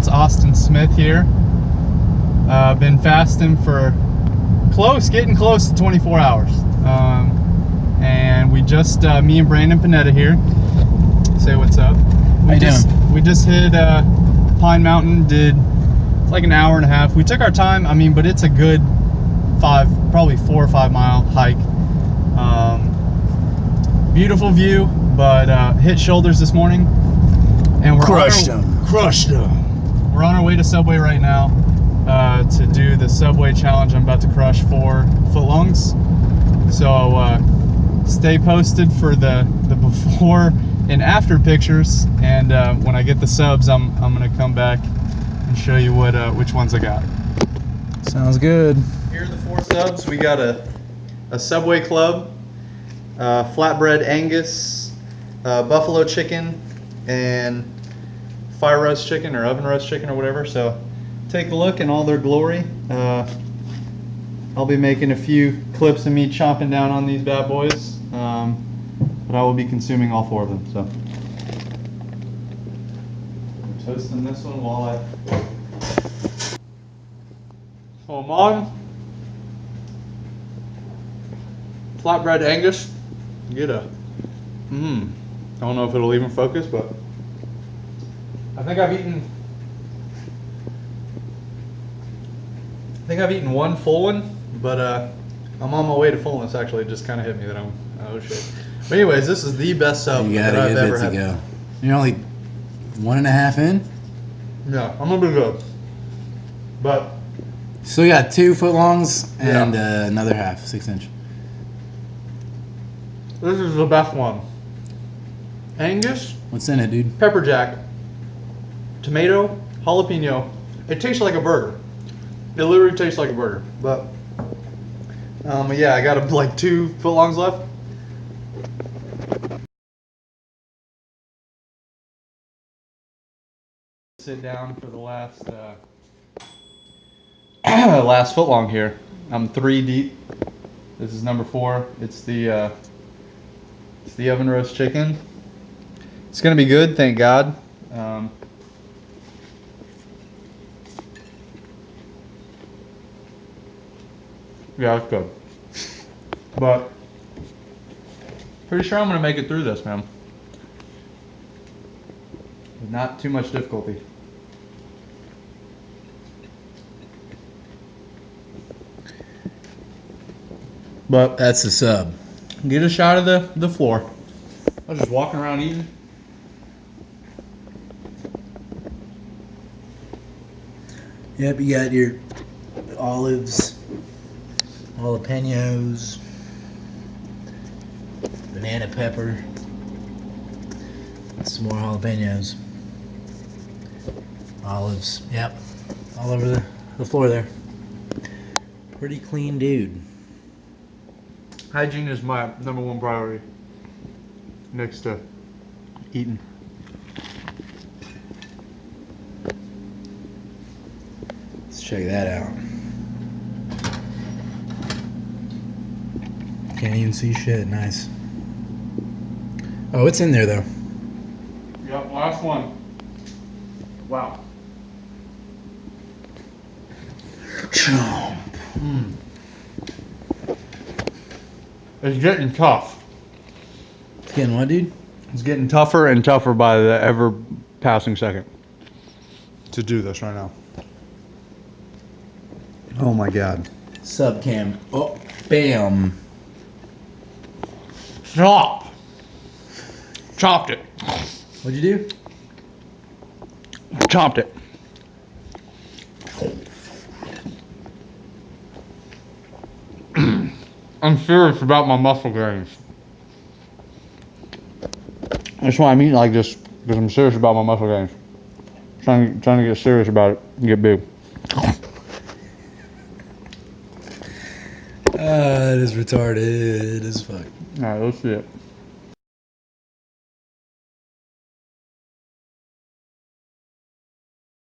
It's Austin Smith here. Been fasting for getting close to 24 hours. And we just, me and Brandon Panetta here. Say what's up. We just hit Pine Mountain, did like an hour and a half. We took our time, I mean, but it's a good probably 4 or 5 mile hike. Beautiful view, but hit shoulders this morning. And we're crushed them. We're on our way to Subway right now to do the Subway challenge. I'm about to crush 4 footlongs. So stay posted for the before and after pictures. And when I get the subs, I'm gonna come back and show you which ones I got. Sounds good. Here are the 4 subs. We got a Subway Club, flatbread Angus, buffalo chicken, and fire roast chicken or oven roast chicken or whatever. So take a look in all their glory. I'll be making a few clips of me chomping down on these bad boys, but I will be consuming all 4 of them. So I'm toasting this one while I'm on flatbread Angus. Get a I don't know if it'll even focus, but I think I've eaten one full one, but I'm on my way to fullness. Actually, it just kind of hit me that oh shit. But anyways, this is the best sub that I've ever had. Go. You're only 1.5 in? Yeah, I'm gonna be good. But so we got 2 footlongs and another half, 6-inch. This is the best one. Angus. What's in it, dude? Pepper jack, tomato, jalapeno. It tastes like a burger. It literally tastes like a burger. But yeah, I got like 2 footlongs left. Sit down for the last last footlong here. I'm 3 deep. This is number 4. It's the oven roast chicken. It's gonna be good, thank God. Yeah, it's good. But pretty sure I'm gonna make it through this, man. With not too much difficulty. But that's the sub. Get a shot of the floor. I was just walking around eating. Yep, you got your olives, jalapenos, banana pepper, some more jalapenos, olives. Yep, all over the floor there. Pretty clean dude. Hygiene is my number 1 priority. Next to eating. Let's check that out. Can't even see shit. Nice. Oh, it's in there though. Yep, last one. Wow. Chomp. It's getting tough. It's getting what, dude? It's getting tougher and tougher by the ever passing second to do this right now. Oh my God. Subcam. Oh, bam. Stop. Chopped it. What'd you do? Chopped it. I'm serious about my muscle gains. That's why I'm eating like this, because I'm serious about my muscle gains. Trying to get serious about it and get big. That is retarded as fuck. Alright, let's see it.